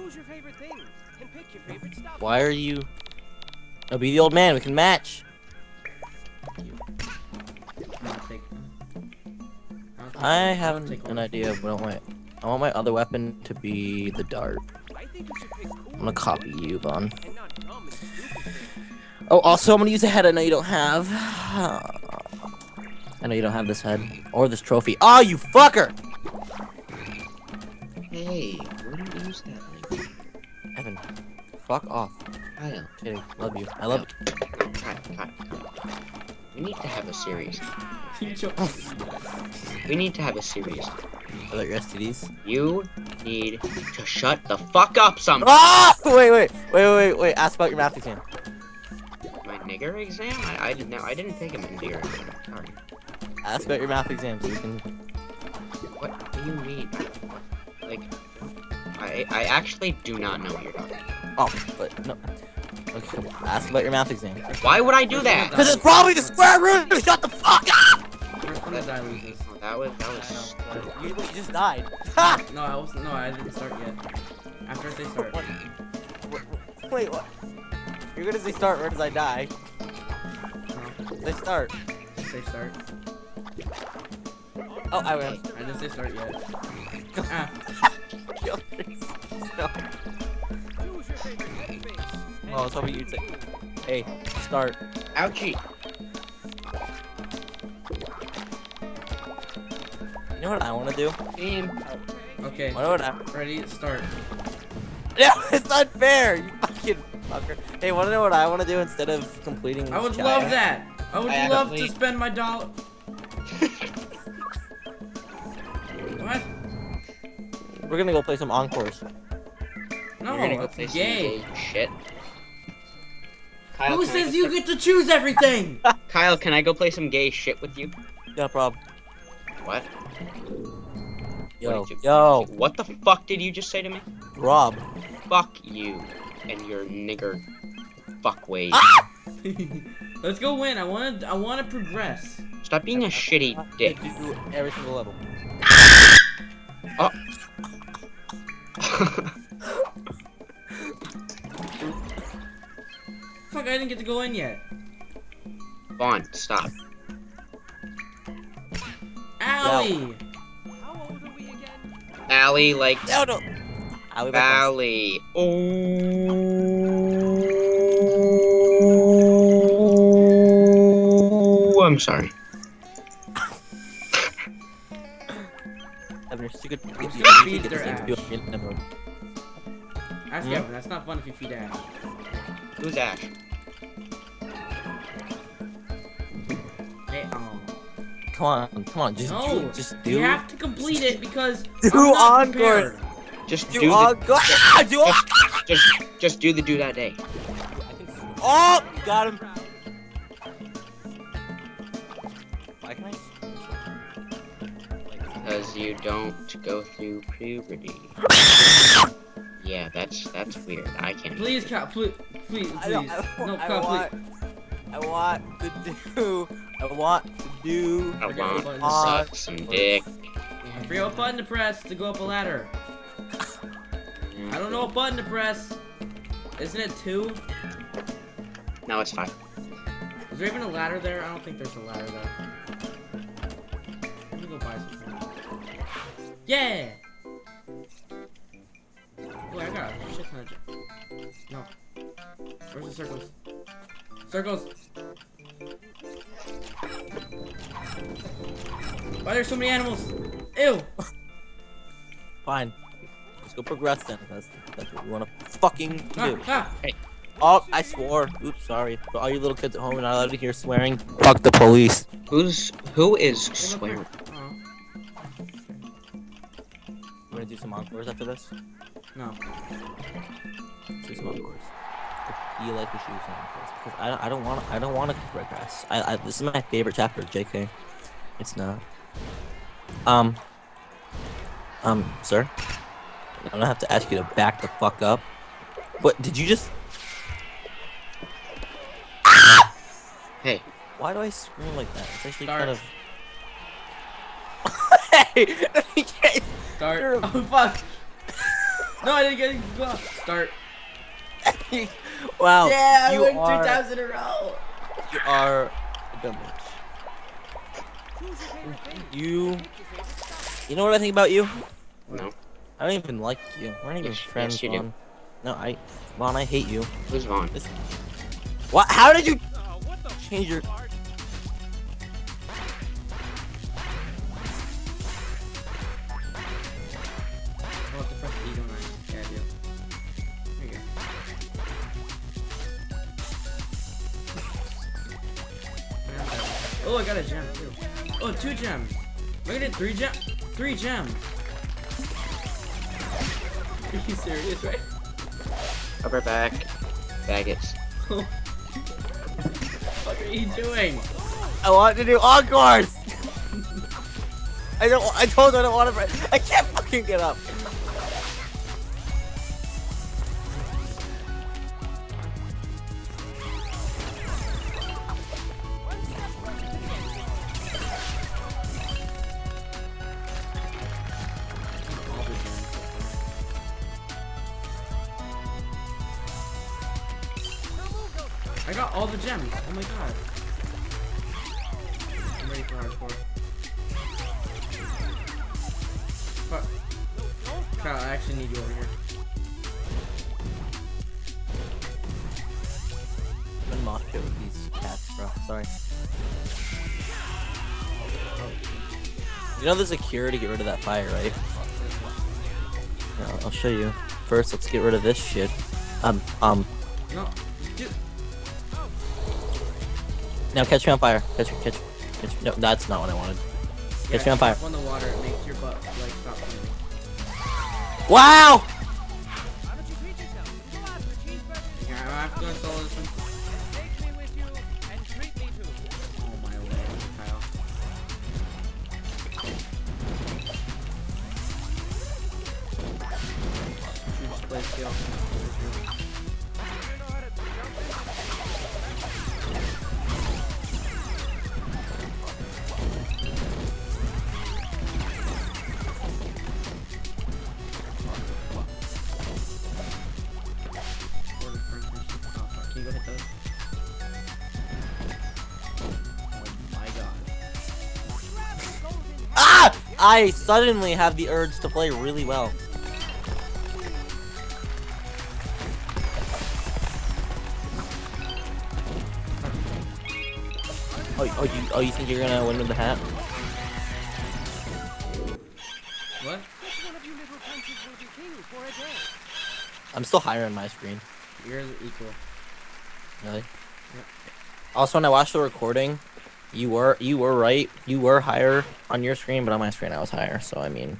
Choose your favorite things and pick your favorite stuff. Why are you? I'll be the old man. We can match. I have an idea of what I want my other weapon to be the dart. I'm gonna copy you, Vaughn. Oh, also I'm gonna use a head I know you don't have. I know you don't have this head or this trophy. Oh, you fucker! Hey, wouldn't use that. Evan, fuck off. Kyle. Kidding. Love you. I love you. Kyle. We need to have a series. We need to have a series. About your STDs? You need to shut the fuck up sometime. Ah! Wait. Ask about your math exam. My nigger exam? I didn't take a nigger exam. Sorry. Ask about your math exam so we can... What do you mean? Like, I actually do not know what you're talking about. Oh, but no. Okay, come on. Ask about your math exam. Why would I do that? Because it's probably the square root! Shut the fuck up! That was... You just died. Ha! No, I didn't start yet. After I say start. Wait, what? You're gonna say start right as I die. Say start. Say start. Oh, I win. I didn't say start yet. No. Oh, I was hoping you'd say, hey, start. Ouchie. You know what I want to do? Okay. Ready? Start. No, it's not fair. You fucking fucker. Hey, want to know what I want to do instead of completing? I would love that. I would love to spend my dollar. What? We're gonna go play some encores. No, You're gonna go that's play some gay. gay shit. Kyle, Who can I says go you play- get to choose everything? Kyle, can I go play some gay shit with you? No problem. What? Yo, What did you- yo, What the fuck did you just say to me? Rob. Fuck you and your nigger fuck ways. Ah! Let's go win. I wanna progress. Stop being a shitty dick. Do every single level. Oh. Fuck, I didn't get to go in yet. Vaughn, stop. Allie! How old are we again? Allie, like No. Allie, Valley. Oh, I'm sorry. Evan, you're such a good. feed their ass. Ask Hmm? Evan, that's not fun if you feed Ash. Who's Ash? Hey, Come on, just no, do. you have to complete it because Do I'm not encore. prepared. Just Do do encore. the just do the do that day. Oh, got him. Why can I? Because you don't go through puberty. Yeah, that's weird. I can't. Please, Kyle, please. No, Kyle, please. I want to do. I want to suck some dick. I forget what button to press to go up a ladder. I don't know what button to press. Isn't it 2? No, it's 5. Is there even a ladder there? I don't think there's a ladder there. Let me go buy something. Yeah! Oh, I got a shit ton of... No. Where's the circles? Circles! Why are there so many animals? Ew! Fine. Let's go progress then. That's what we want to fucking do. Hey. Oh, I swore. Oops, sorry. For all you little kids at home, you're not allowed to hear swearing. Fuck the police. Who is swearing? We're gonna do some encores after this. No. Do some encores. I feel like we should do some encores because I don't want to progress. This is my favorite chapter, JK. It's not. Sir, I'm gonna have to ask you to back the fuck up. What did you just? Hey. Why do I scream like that? It's actually Start. kind of. Hey! Start. Oh fuck! No, I didn't get it. Go off. Start. Wow. Yeah, I you went are, 2 times in a row. You are a dumb bitch. Choose your favorite thing. You. Pick your favorite stop. You know what I think about you? No. I don't even like you. We're not even Yes, friends, yes, you do. Vaughn. No, Vaughn, I hate you. Who's Vaughn? Listen. What? How did you Oh, what the change your? fart? I'll have to press E, don't I? Yeah, I do. There you go. Oh, I got a gem too. Oh, 2 gems. Look at it, 3 gems. 3 gems. Are you serious, right? Upper back. Faggots. What the fuck are you doing? I want to do encores. I don't. I told you I don't want to. I can't fucking get up. I got all the gems. Oh my god. I'm ready for hardcore. Fuck. Kyle, I actually need you over here. I'm in mosh pit with these cats, bro. Sorry. You know there's a cure to get rid of that fire, right? Yeah, I'll show you. First, let's get rid of this shit. No. Dude. Now catch me on fire. Catch. No, that's not what I wanted. Catch me on fire. On the water, it makes your butt like stop moving. Wow! Why don't you treat yourself? Go out for cheeseburgers. Yeah, I have to go solo this one. Take me with you and treat me too. Oh my lord, Kyle. Shoot display skill. You know how to jump in? Oh fuck, can you go hit those? Oh my god. Ah! I suddenly have the urge to play really well. Oh, you think you're gonna win with the hat? What? Which one of you little punches will be king for a day? I'm still higher on my screen. You're equal. Really? Yep. Also, when I watched the recording, you were right. You were higher on your screen, but on my screen I was higher. So I mean,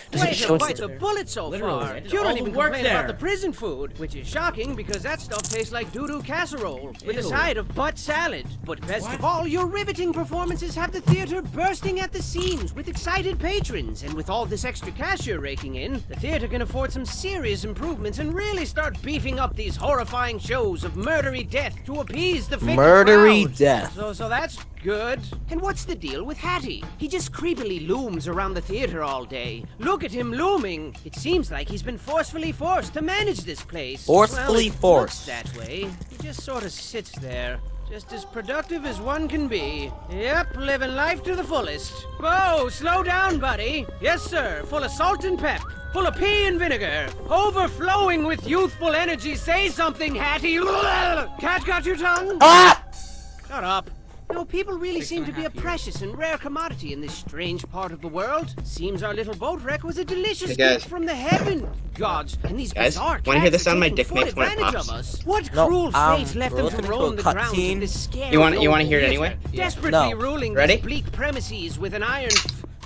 does it Way show to us bite the bullet so Literally, far. I did You all don't the even work complain there. about the prison food, which is shocking because that stuff tastes like doo-doo casserole with a Ew. side of butt salad. But best What? of all, your riveting performances have the theater bursting at the seams with excited patrons. And with all this extra cash you're raking in, the theater can afford some serious improvements and really start beefing up these horrifying shows of murdery death to appease the fickle Murdery crowd. death. So that's good. And what's the deal with Hatty? He just creepily looms around the theater all day. Look at him looming. It seems like he's been forcefully forced to manage this place. Forcefully well, it looks forced. that way. He just sort of sits there. Just as productive as one can be. Yep, living life to the fullest. Whoa, slow down, buddy. Yes, sir. Full of salt and pep. Full of pea and vinegar. Overflowing with youthful energy. Say something, Hattie. Cat got your tongue? Ah! Shut up. You know, people really seem to be a 6.5 years. precious and rare commodity in this strange part of the world. Seems our little boat wreck was a delicious Hey, guys. gift from the heaven gods. And these Guys, bizarre wanna hear the cats are sound my taking dick full makes when it advantage pops? of us. What No, cruel fate left we're them to listening to roam a the grounds cutscene. of this scary You wanna old hear it theater, anyway? Desperately No. ruling Ready? these bleak premises with an iron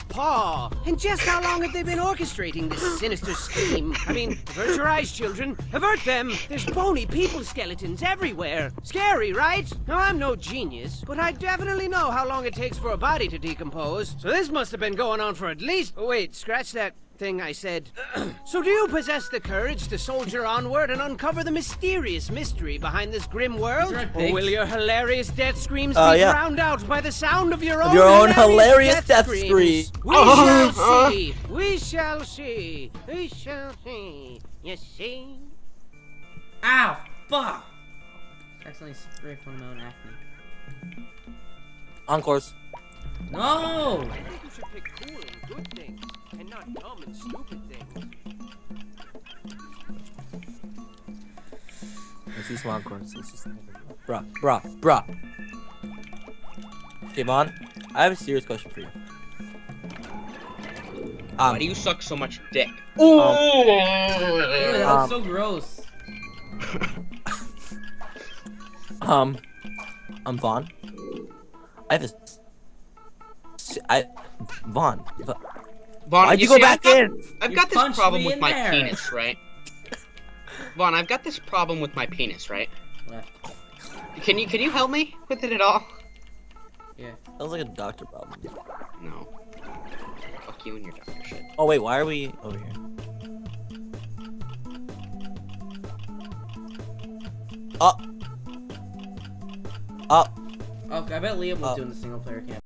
paw. And just how long have they been orchestrating this sinister scheme? I mean, avert your eyes, children. Avert them. There's bony people skeletons everywhere. Scary, right? Now, I'm no genius, but I definitely know how long it takes for a body to decompose. So this must have been going on for at least... Oh, wait, scratch that thing I said. So do you possess the courage to soldier onward and uncover the mysterious mystery behind this grim world? Is there a Or pig? will your hilarious death screams be Yeah. drowned out by the sound of your Of your own own hilarious death screams? scream. We shall see. We shall shall see. We shall see. You see? Ow! Fuck! Accidentally scraped on my own acne. Encores. No! I think you should pick cool and good things, and not dumb and stupid things. Let's see some encores. Let's see some encores. Bruh. Okay, Vaughn, I have a serious question for you. Why do you suck so much dick? Ew, that was so gross. Vaughn. I have this. Vaughn. Vaughn, Why'd you go see, back in? I've You got this punched problem me with in my there. penis, right? Vaughn, I've got this problem with my penis, right? Left. Can you help me with it at all? Yeah. Sounds like a doctor problem. No. Fuck you and your doctor shit. Oh wait, why are we over here? Up. Okay, I bet Liam was doing the single player camp.